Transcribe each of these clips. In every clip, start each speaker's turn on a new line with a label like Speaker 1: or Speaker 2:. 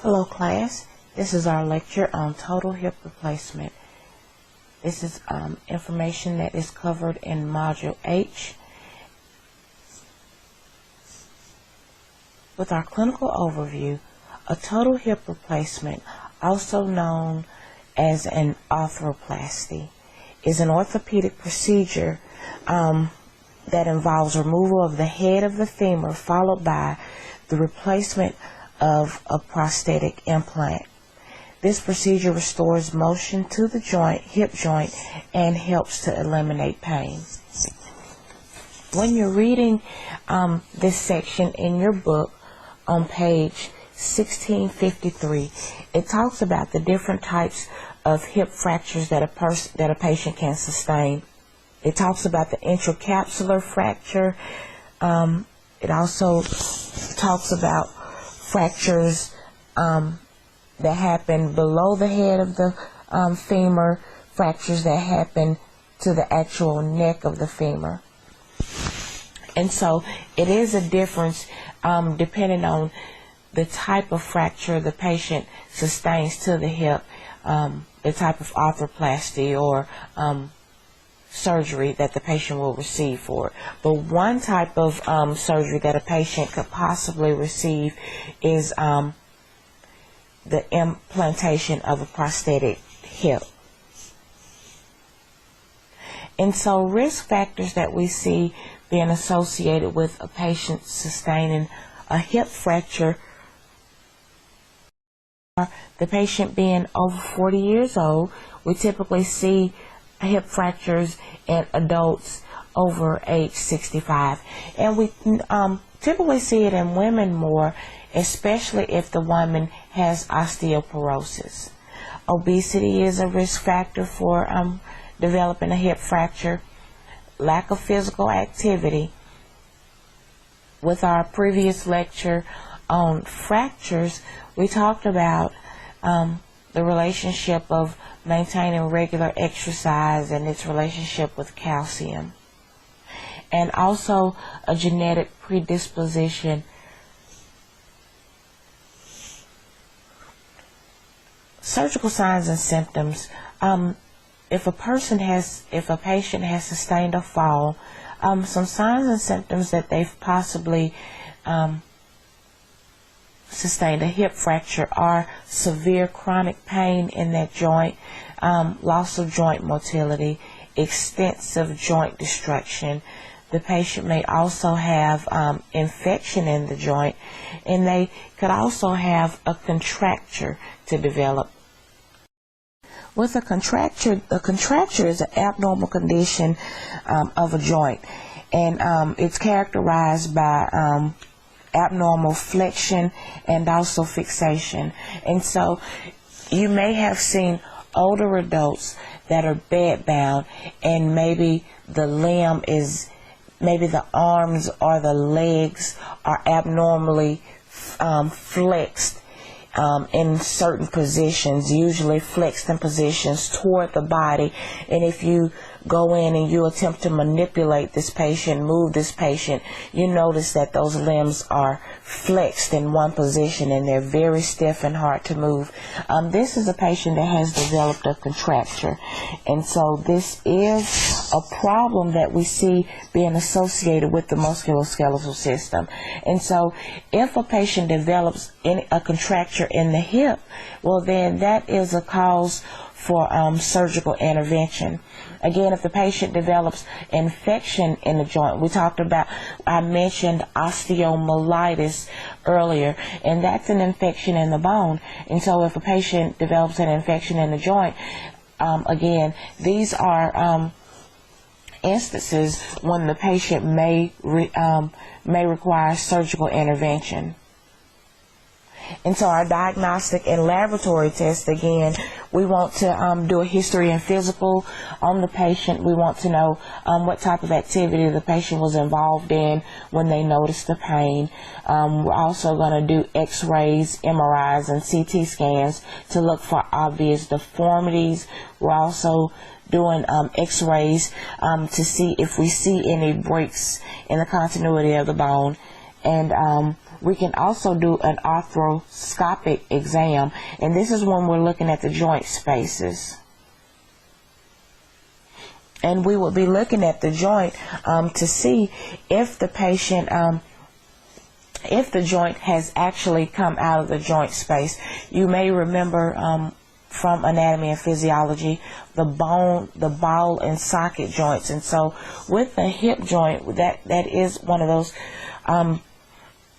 Speaker 1: Hello class, this is our lecture on total hip replacement. This is information that is covered in Module H. With our clinical overview, a total hip replacement, also known as an arthroplasty, is an orthopedic procedure that involves removal of the head of the femur followed by the replacement of a prosthetic implant. This procedure restores motion to the joint, hip joint, and helps to eliminate pain. When you're reading this section in your book on page 1653, it talks about the different types of hip fractures that a patient can sustain. It talks about the intracapsular fracture. It also talks about fractures that happen below the head of the femur, fractures that happen to the actual neck of the femur. And so it is a difference depending on the type of fracture the patient sustains to the hip, the type of arthroplasty or surgery that the patient will receive for it. But one type of surgery that a patient could possibly receive is the implantation of a prosthetic hip. And so risk factors that we see being associated with a patient sustaining a hip fracture are the patient being over 40 years old. We typically see hip fractures in adults over age 65, and we typically see it in women more, especially if the woman has osteoporosis. Obesity is a risk factor for developing a hip fracture. Lack of physical activity. With our previous lecture on fractures, we talked about the relationship of maintaining regular exercise and its relationship with calcium, and also a genetic predisposition. Surgical signs and symptoms. If a patient has sustained a fall, some signs and symptoms that they've possibly sustained a hip fracture are severe chronic pain in that joint, loss of joint motility, extensive joint destruction. The patient may also have infection in the joint, and they could also have a contracture to develop. With a contracture is an abnormal condition of a joint, and it's characterized by abnormal flexion and also fixation. And so you may have seen older adults that are bedbound, and maybe the arms or the legs are abnormally flexed in certain positions, usually flexed in positions toward the body. And if you go in and you attempt to manipulate this patient, move this patient, you notice that those limbs are flexed in one position and they're very stiff and hard to move. This is a patient that has developed a contracture, and so this is a problem that we see being associated with the musculoskeletal system. And so if a patient develops a contracture in the hip, well then that is a cause for surgical intervention. Again, if the patient develops infection in the joint, I mentioned osteomyelitis earlier, and that's an infection in the bone. And so if a patient develops an infection in the joint, again, these are instances when the patient may require surgical intervention. And so our diagnostic and laboratory tests, again, we want to do a history and physical on the patient. We want to know what type of activity the patient was involved in when they noticed the pain. We're also going to do x-rays, MRIs, and CT scans to look for obvious deformities. We're also doing x-rays to see if we see any breaks in the continuity of the bone. And We can also do an arthroscopic exam, and this is when we're looking at the joint spaces. And we will be looking at the joint to see if the patient, if the joint has actually come out of the joint space. You may remember from anatomy and physiology the ball and socket joints, and so with the hip joint, that is one of those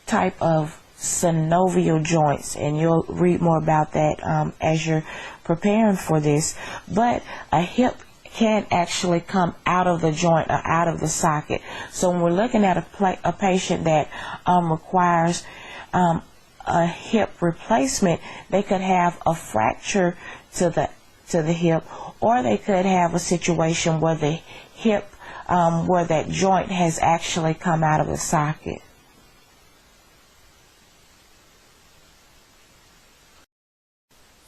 Speaker 1: type of synovial joints, and you'll read more about that as you're preparing for this. But a hip can actually come out of the joint or out of the socket. So when we're looking at a patient that requires a hip replacement, they could have a fracture to the hip, or they could have a situation where the hip, where that joint has actually come out of the socket.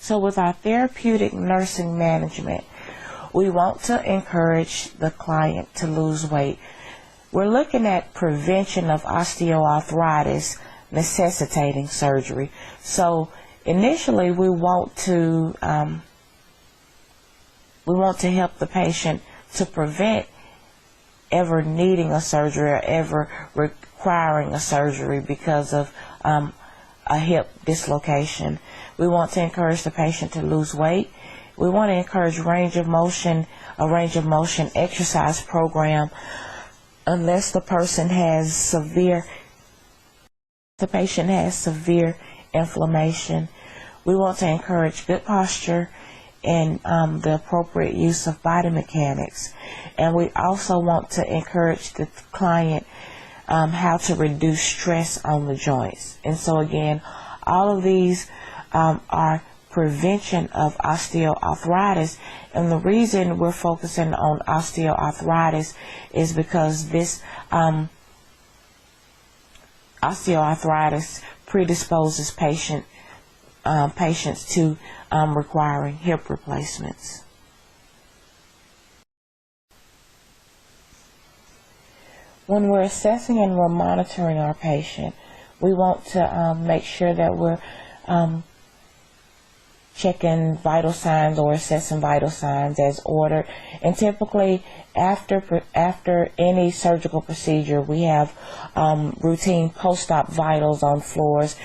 Speaker 1: So with our therapeutic nursing management, we want to encourage the client to lose weight. We're looking at prevention of osteoarthritis necessitating surgery. So initially we want to help the patient to prevent ever needing a surgery or ever requiring a surgery because of a hip dislocation. We want to encourage the patient to lose weight. We want to encourage a range of motion exercise program unless the patient has severe inflammation. We want to encourage good posture and the appropriate use of body mechanics. And we also want to encourage the client how to reduce stress on the joints. And so again, all of these are prevention of osteoarthritis, and the reason we're focusing on osteoarthritis is because this osteoarthritis predisposes patients to requiring hip replacements. When we're assessing and we're monitoring our patient, we want to make sure that we're checking vital signs or assessing vital signs as ordered. And typically after any surgical procedure, we have routine post-op vitals on floors,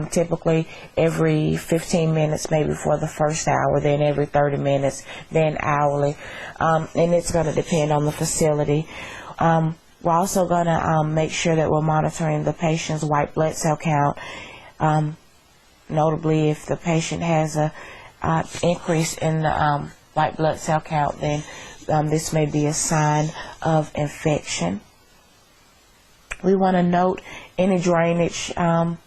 Speaker 1: typically every 15 minutes, maybe for the first hour, then every 30 minutes, then hourly. And it's going to depend on the facility. We're also going to make sure that we're monitoring the patient's white blood cell count. Notably, if the patient has a increase in the white blood cell count, then this may be a sign of infection. We want to note any drainage on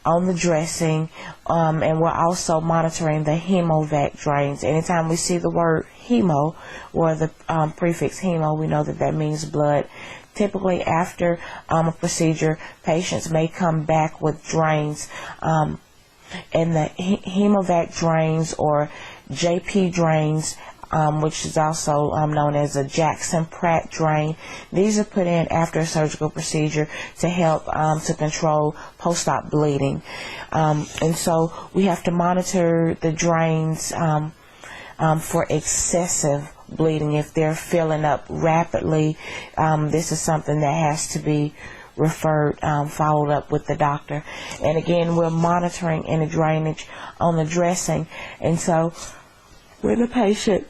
Speaker 1: the dressing, and we're also monitoring the hemovac drains. Anytime we see the word hemo or the prefix hemo, we know that that means blood. Typically after a procedure, patients may come back with drains, and the hemovac drains or JP drains, which is also known as a Jackson-Pratt drain. These are put in after a surgical procedure to help to control post-op bleeding. And so we have to monitor the drains for excessive bleeding. If they're filling up rapidly, this is something that has to be referred, followed up with the doctor. And again, we're monitoring any drainage on the dressing. And so when a patient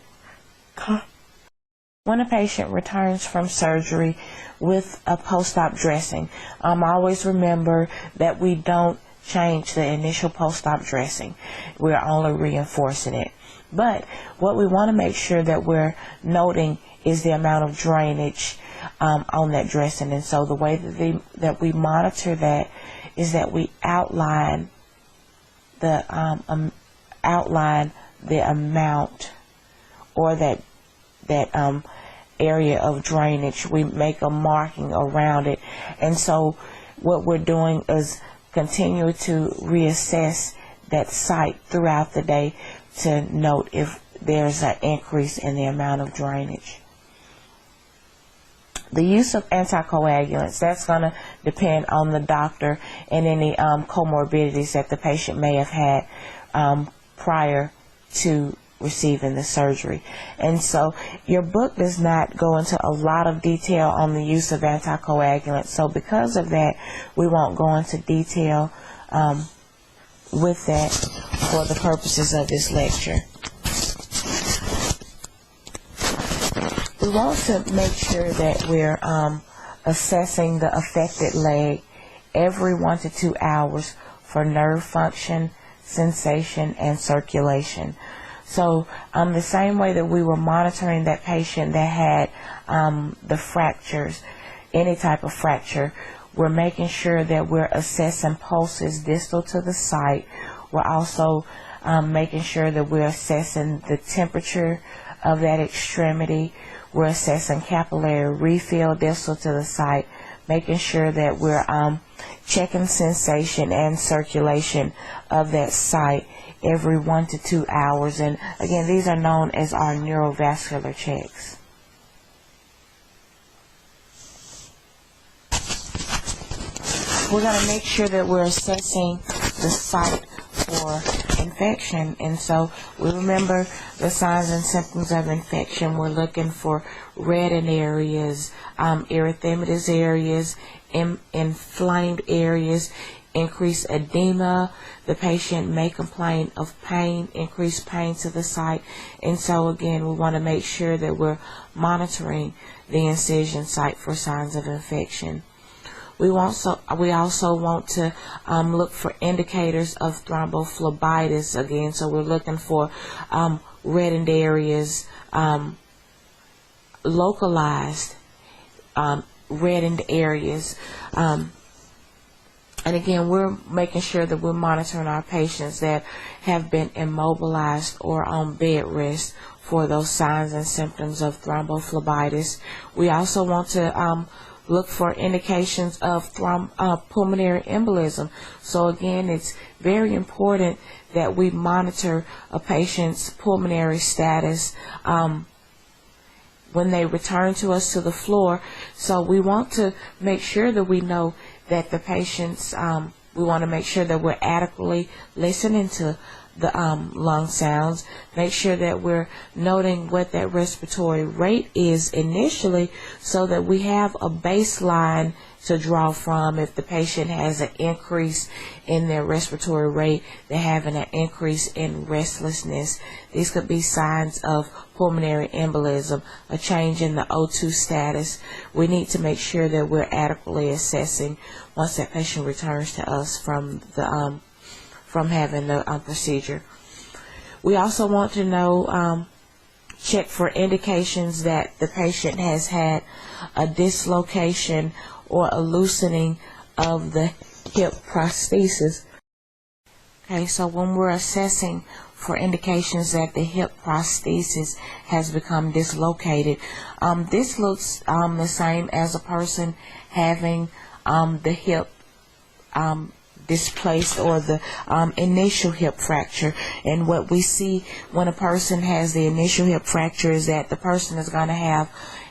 Speaker 1: returns from surgery with a post-op dressing, always remember that we don't change the initial post-op dressing. We're only reinforcing it. But what we want to make sure that we're noting is the amount of drainage on that dressing. And so the way that we monitor that is that we outline the amount or that area of drainage. We make a marking around it. And so what we're doing is continue to reassess that site throughout the day to note if there's an increase in the amount of drainage. The use of anticoagulants, that's going to depend on the doctor and any comorbidities that the patient may have had prior to receiving the surgery. And so your book does not go into a lot of detail on the use of anticoagulants. So because of that, we won't go into detail with that for the purposes of this lecture. We want to make sure that we're assessing the affected leg every 1 to 2 hours for nerve function, sensation, and circulation. So the same way that we were monitoring that patient that had the fractures, any type of fracture, we're making sure that we're assessing pulses distal to the site. We're also making sure that we're assessing the temperature of that extremity. We're assessing capillary refill distal to the site, making sure that we're checking sensation and circulation of that site every 1 to 2 hours. And again, these are known as our neurovascular checks. We're going to make sure that we're assessing the site for infection. And so we remember the signs and symptoms of infection. We're looking for reddened areas, erythematous areas, inflamed areas, increased edema. The patient may complain of pain, increased pain to the site. And so again, we want to make sure that we're monitoring the incision site for signs of infection. We also want to look for indicators of thrombophlebitis again. So we're looking for reddened areas, localized reddened areas. And again, we're making sure that we're monitoring our patients that have been immobilized or on bed rest for those signs and symptoms of thrombophlebitis. We also want to look for indications of pulmonary embolism. So again, it's very important that we monitor a patient's pulmonary status when they return to us to the floor. So we want to make sure that we know that the patients, we want to make sure that we're adequately listening to the lung sounds, make sure that we're noting what that respiratory rate is initially so that we have a baseline to draw from. If the patient has an increase in their respiratory rate, they're having an increase in restlessness. These could be signs of pulmonary embolism, a change in the O2 status. We need to make sure that we're adequately assessing once that patient returns to us from the from having the procedure. We also want to know, check for indications that the patient has had a dislocation or a loosening of the hip prosthesis. Okay, so when we're assessing for indications that the hip prosthesis has become dislocated, this looks the same as a person having the hip displaced or the initial hip fracture. And what we see when a person has the initial hip fracture is that the person is going to have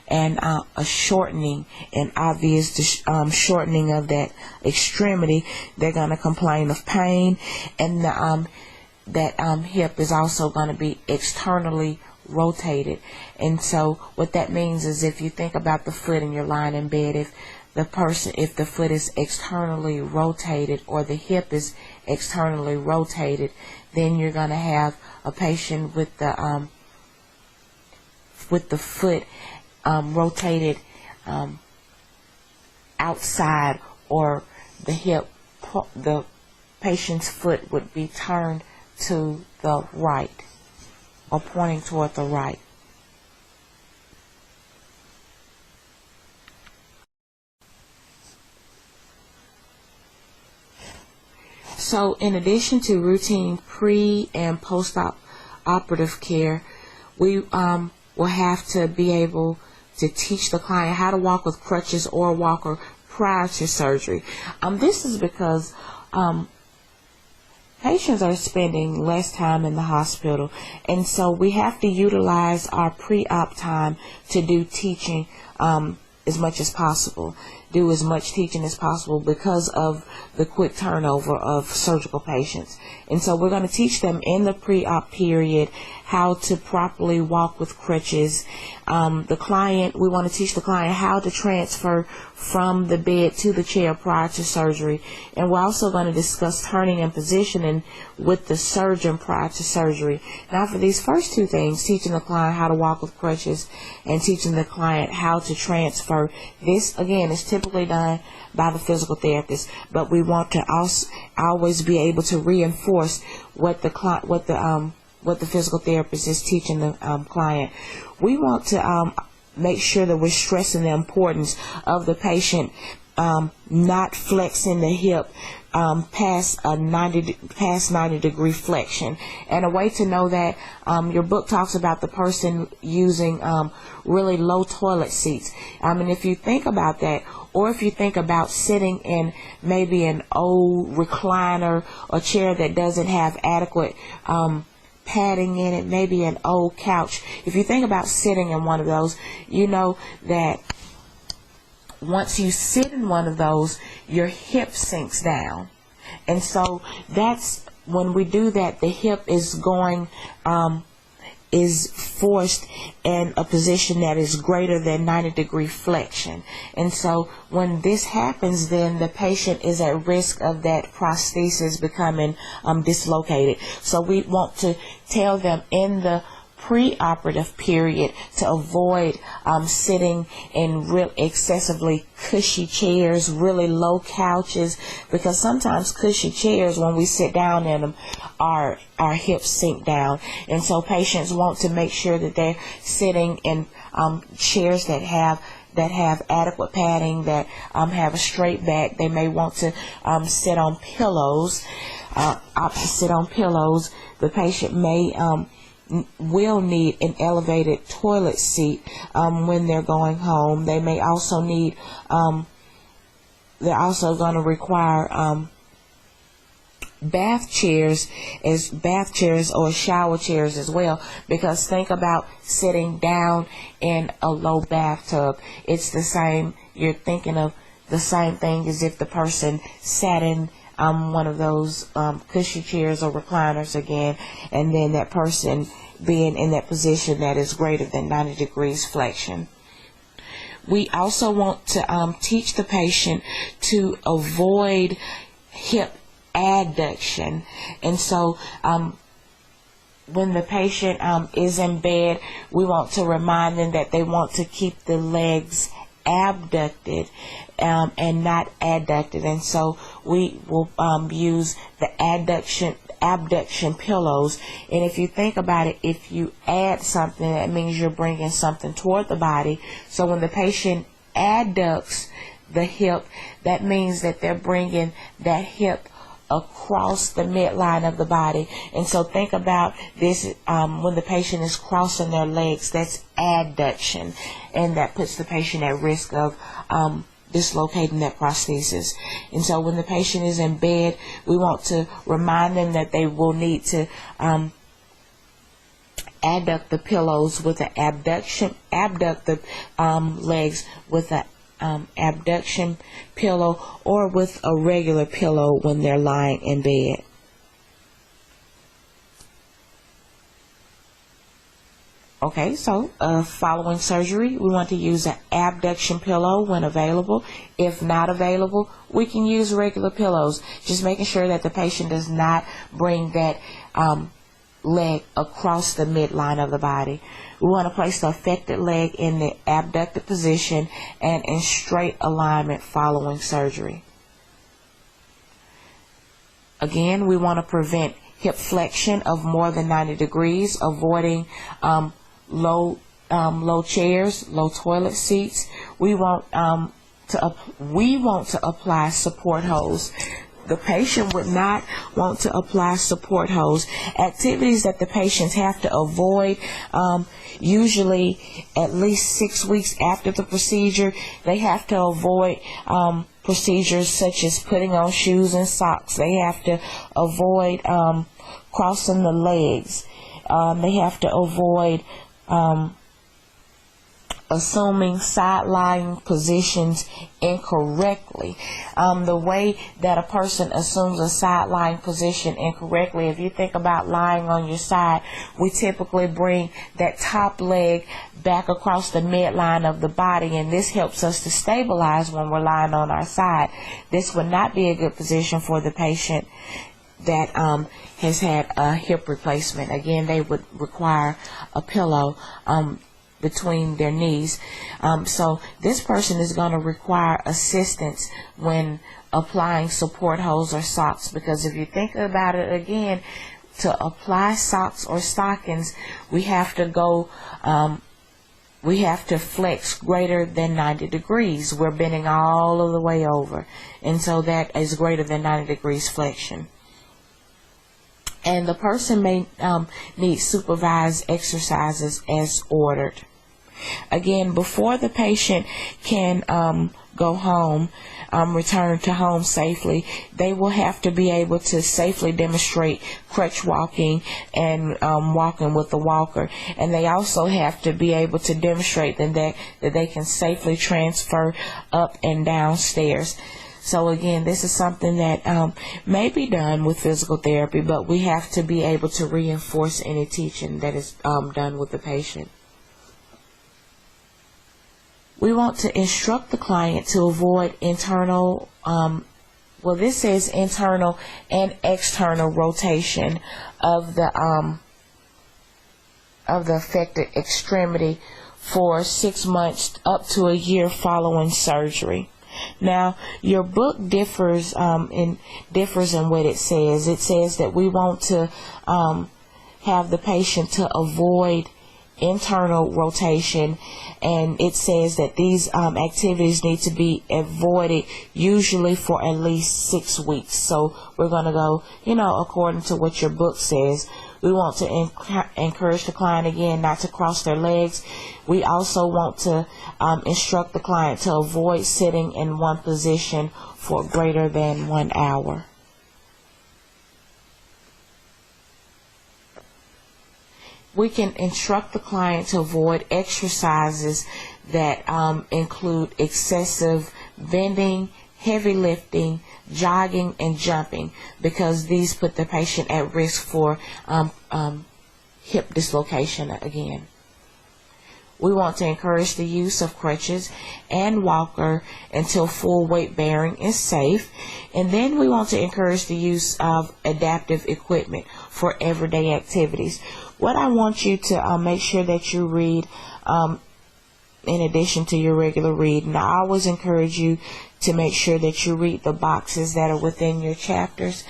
Speaker 1: a shortening, an obvious shortening of that extremity. They're going to complain of pain, and that hip is also going to be externally rotated. And so what that means is, if you think about the foot and you're lying in bed, if the foot is externally rotated or the hip is externally rotated, then you're going to have a patient with the foot rotated outside, or the patient's foot would be turned to the right or pointing toward the right. So in addition to routine pre- and post-operative care, we will have to be able to teach the client how to walk with crutches or a walker prior to surgery. This is because patients are spending less time in the hospital, and so we have to utilize our pre-op time to do teaching as much as possible, do as much teaching as possible because of the quick turnover of surgical patients. And so we're going to teach them in the pre-op period how to properly walk with crutches. We want to teach the client how to transfer from the bed to the chair prior to surgery. And we're also going to discuss turning and positioning with the surgeon prior to surgery. Now, for these first two things, teaching the client how to walk with crutches and teaching the client how to transfer, this again is typically done by the physical therapist, but we want to also always be able to reinforce what the physical therapist is teaching the client. We want to make sure that we're stressing the importance of the patient not flexing the hip past 90 degree flexion. And a way to know that, your book talks about the person using really low toilet seats. And if you think about that, or if you think about sitting in maybe an old recliner or chair that doesn't have adequate padding in it, maybe an old couch. If you think about sitting in one of those, you know that once you sit in one of those, your hip sinks down. And so that's when we do that, the hip is is forced in a position that is greater than 90 degree flexion. And so when this happens, then the patient is at risk of that prosthesis becoming dislocated. So we want to tell them in the pre-operative period to avoid sitting in real excessively cushy chairs, really low couches, because sometimes cushy chairs, when we sit down in them, our hips sink down. And so patients want to make sure that they're sitting in chairs that have adequate padding, that have a straight back. They may want to sit on pillows. Sit on pillows. The patient will need an elevated toilet seat when they're going home. They may also need, they're also going to require bath chairs or shower chairs as well, because think about sitting down in a low bathtub. It's the same, you're thinking of the same thing as if the person sat in one of those cushy chairs or recliners again, and then that person being in that position that is greater than 90 degrees flexion. We also want to teach the patient to avoid hip adduction. And so when the patient is in bed, we want to remind them that they want to keep the legs abducted and not adducted. And so we will use the abduction pillows. And if you think about it, if you add something, that means you're bringing something toward the body. So when the patient adducts the hip, that means that they're bringing that hip across the midline of the body. And so think about this, when the patient is crossing their legs, that's adduction, and that puts the patient at risk of dislocating that prosthesis. And so when the patient is in bed, we want to remind them that they will need to adduct the pillows with an abduct the legs with an abduction pillow, or with a regular pillow when they're lying in bed. Okay, so following surgery, we want to use an abduction pillow when available. If not available, we can use regular pillows, just making sure that the patient does not bring that leg across the midline of the body. We want to place the affected leg in the abducted position and in straight alignment following surgery. Again, we want to prevent hip flexion of more than 90 degrees, avoiding low chairs, low toilet seats. We want to apply support hose. The patient would not want to apply support hose. Activities that the patients have to avoid, usually at least 6 weeks after the procedure, they have to avoid procedures such as putting on shoes and socks. They have to avoid crossing the legs. They have to avoid assuming side-lying positions incorrectly. The way that a person assumes a side-lying position incorrectly, if you think about lying on your side, we typically bring that top leg back across the midline of the body, and this helps us to stabilize when we're lying on our side. This would not be a good position for the patient that has had a hip replacement. Again, they would require a pillow between their knees. So this person is going to require assistance when applying support hose or socks, because if you think about it again, to apply socks or stockings, we have to go we have to flex greater than 90 degrees. We're bending all of the way over, and so that is greater than 90 degrees flexion. And the person may need supervised exercises as ordered. Again, before the patient can go home, return to home safely, they will have to be able to safely demonstrate crutch walking and walking with a walker. And they also have to be able to demonstrate that they can safely transfer up and down stairs. So again, this is something that may be done with physical therapy, but we have to be able to reinforce any teaching that is done with the patient. We want to instruct the client to avoid internal, well, this says internal and external rotation of the affected extremity for 6 months up to a year following surgery. Now, your book differs in what it says. It says that we want to have the patient to avoid internal rotation, and it says that these activities need to be avoided usually for at least 6 weeks. So we're going to go, according to what your book says. We want to encourage the client, again, not to cross their legs. We also want to instruct the client to avoid sitting in one position for greater than 1 hour. We can instruct the client to avoid exercises that include excessive bending, heavy lifting, jogging, and jumping, because these put the patient at risk for hip dislocation again. We want to encourage the use of crutches and walker until full weight bearing is safe. And then we want to encourage the use of adaptive equipment for everyday activities. What I want you to make sure that you read, in addition to your regular read, and I always encourage you to make sure that you read the boxes that are within your chapters.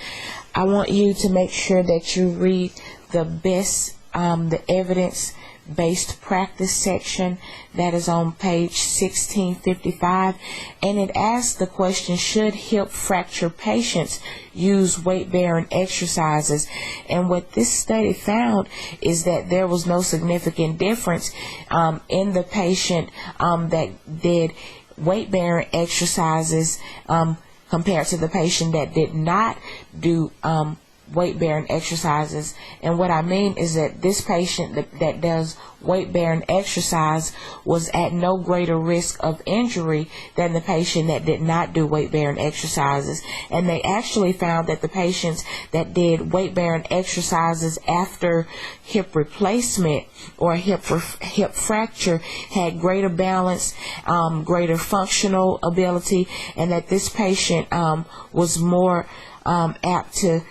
Speaker 1: I want you to make sure that you read the evidence-based practice section that is on page 1655, and it asks the question, should hip fracture patients use weight-bearing exercises? And what this study found is that there was no significant difference in the patient that did weight-bearing exercises compared to the patient that did not do weight-bearing exercises. And what I mean is that this patient that does weight-bearing exercise was at no greater risk of injury than the patient that did not do weight-bearing exercises. And they actually found that the patients that did weight-bearing exercises after hip replacement or hip fracture had greater balance, greater functional ability, and that this patient was more apt to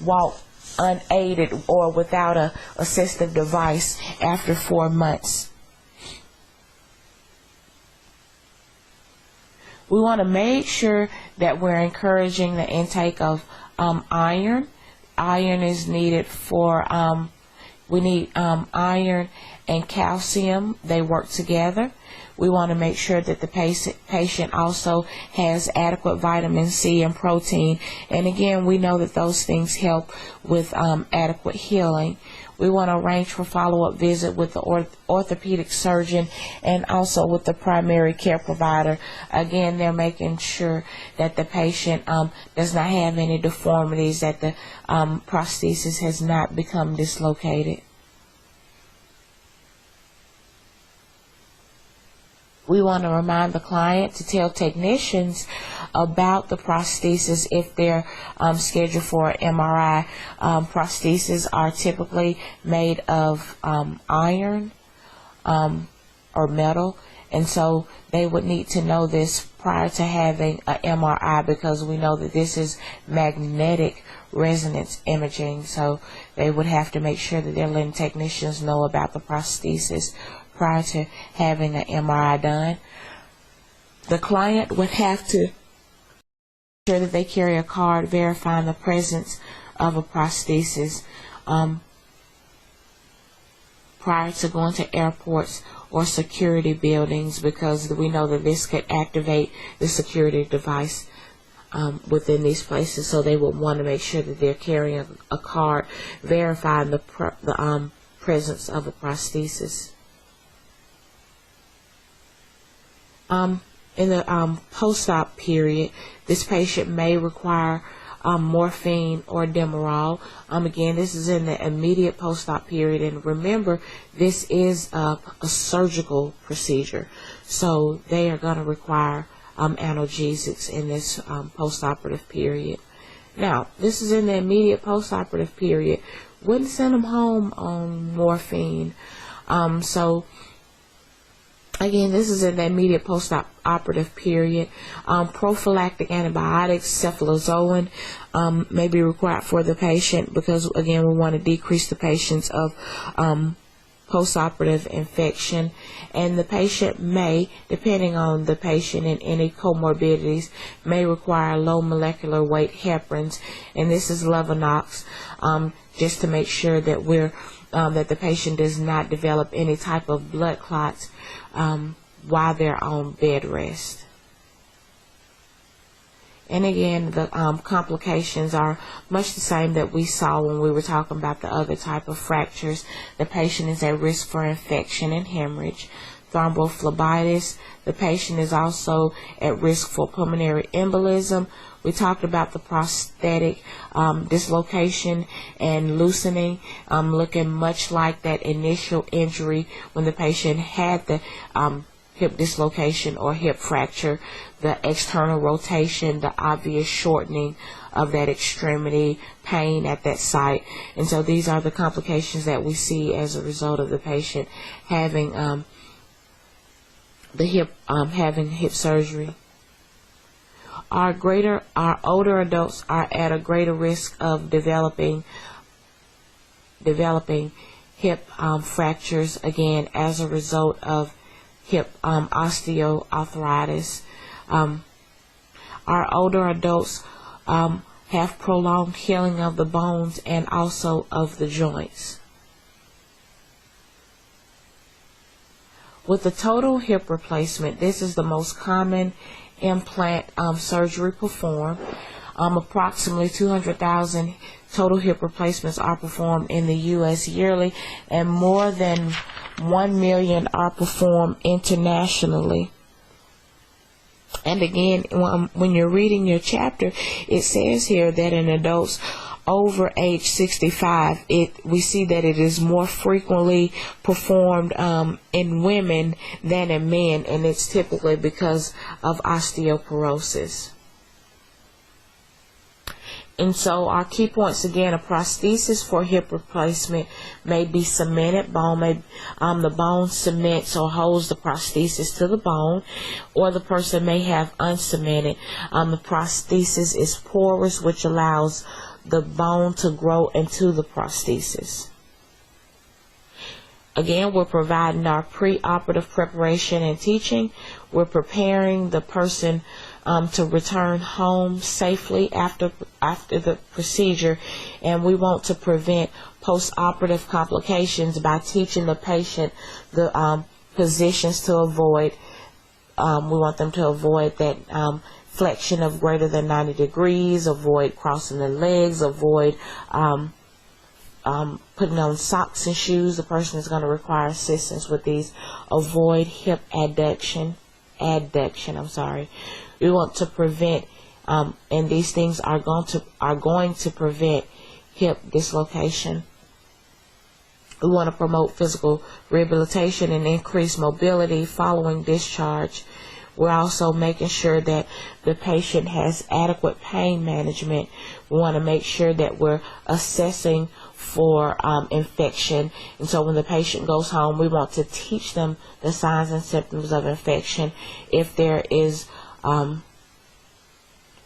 Speaker 1: walk unaided or without an assistive device after 4 months. We want to make sure that we're encouraging the intake of iron. Iron is needed for, we need iron and calcium. They work together. We want to make sure that the patient also has adequate vitamin C and protein. And again, we know that those things help with adequate healing. We want to arrange for follow-up visit with the orthopedic surgeon and also with the primary care provider. Again, they're making sure that the patient does not have any deformities, that the prosthesis has not become dislocated. We want to remind the client to tell technicians about the prosthesis if they're scheduled for an MRI. Prostheses are typically made of iron or metal, and so they would need to know this prior to having an MRI, because we know that this is magnetic resonance imaging, so they would have to make sure that they're letting technicians know about the prosthesis prior to having an MRI done. The client would have to ensure that they carry a card verifying the presence of a prosthesis prior to going to airports or security buildings, because we know that this could activate the security device within these places. So they would want to make sure that they're carrying a card verifying the presence of a prosthesis. In the post-op period, this patient may require morphine or Demerol. Again, this is in the immediate post-op period, and remember, this is a surgical procedure, so they are going to require analgesics in this post-operative period. Now, this is in the immediate post-operative period. Wouldn't send them home on morphine. So again, this is in the immediate post-operative period. Prophylactic antibiotics, cefalozoin, may be required for the patient, because, again, we want to decrease the patients of post-operative infection. And the patient may, depending on the patient and any comorbidities, may require low molecular weight heparins, and this is Levinox, just to make sure that that the patient does not develop any type of blood clots while they're on bed rest. And again, the complications are much the same that we saw when we were talking about the other type of fractures. The patient is at risk for infection and hemorrhage. Thrombophlebitis, the patient is also at risk for pulmonary embolism. We talked about the prosthetic dislocation and loosening, looking much like that initial injury when the patient had the hip dislocation or hip fracture, the external rotation, the obvious shortening of that extremity, pain at that site. And so these are the complications that we see as a result of the patient having having hip surgery. Our older adults are at a greater risk of developing hip fractures, again, as a result of hip osteoarthritis. Our older adults have prolonged healing of the bones and also of the joints. With the total hip replacement, this is the most common implant surgery performed. Approximately 200,000 total hip replacements are performed in the U.S. yearly, and more than 1 million are performed internationally. And again, when you're reading your chapter, it says here that in adults over age 65, we see that it is more frequently performed in women than in men, and it's typically because of osteoporosis. And so our key points again: a prosthesis for hip replacement may be cemented bone, the bone cements or holds the prosthesis to the bone, or the person may have uncemented. The prosthesis is porous, which allows the bone to grow into the prosthesis. Again, we're providing our pre-operative preparation and teaching. We're preparing the person to return home safely after the procedure, and we want to prevent post-operative complications by teaching the patient the positions to avoid. We want them to avoid that flexion of greater than 90 degrees, avoid crossing the legs, avoid putting on socks and shoes. The person is going to require assistance with these. Avoid hip adduction. We want to prevent, and these things are going to prevent hip dislocation. We want to promote physical rehabilitation and increase mobility following discharge. We're also making sure that the patient has adequate pain management. We want to make sure that we're assessing for infection. And so when the patient goes home, we want to teach them the signs and symptoms of infection. If there is,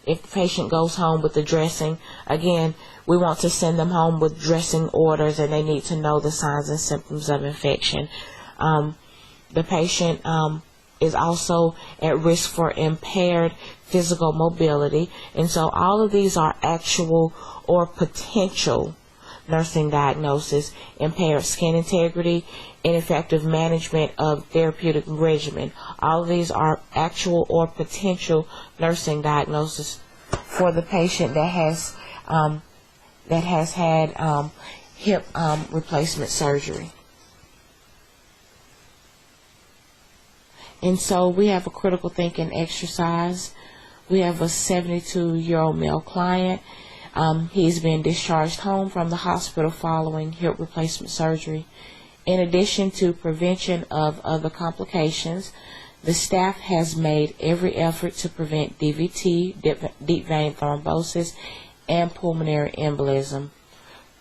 Speaker 1: if the patient goes home with the dressing, again, we want to send them home with dressing orders, and they need to know the signs and symptoms of infection. The patient is also at risk for impaired physical mobility, and so all of these are actual or potential nursing diagnosis: impaired skin integrity, ineffective management of therapeutic regimen. All of these are actual or potential nursing diagnosis for the patient that has had hip replacement surgery. And so we have a critical thinking exercise. We have a 72-year-old male client. He's been discharged home from the hospital following hip replacement surgery. In addition to prevention of other complications, the staff has made every effort to prevent DVT, deep vein thrombosis, and pulmonary embolism.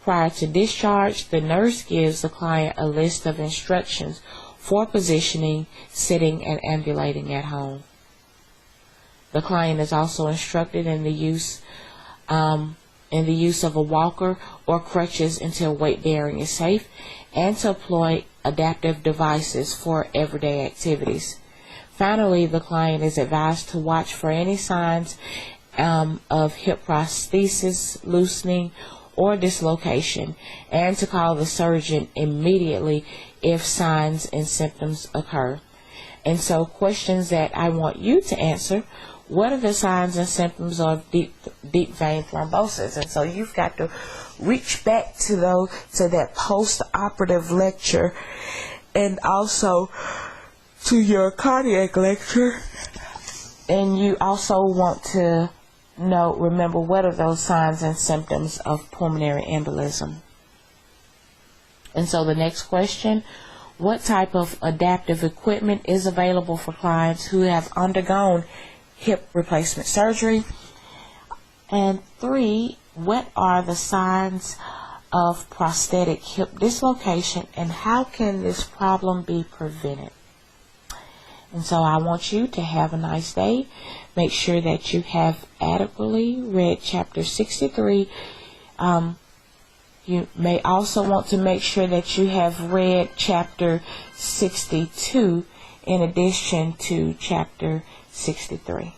Speaker 1: Prior to discharge, the nurse gives the client a list of instructions for positioning, sitting, and ambulating at home. The client is also instructed in the use of a walker or crutches until weight bearing is safe, and to employ adaptive devices for everyday activities. Finally, the client is advised to watch for any signs of hip prosthesis, loosening, or dislocation, and to call the surgeon immediately if signs and symptoms occur. And so, questions that I want you to answer: what are the signs and symptoms of deep vein thrombosis? And so you've got to reach back to that post-operative lecture, and also to your cardiac lecture. And you also want to remember, what are those signs and symptoms of pulmonary embolism? And so the next question: what type of adaptive equipment is available for clients who have undergone hip replacement surgery? And 3, what are the signs of prosthetic hip dislocation, and how can this problem be prevented? And so I want you to have a nice day. Make sure that you have adequately read Chapter 63. You may also want to make sure that you have read Chapter 62 in addition to Chapter 63.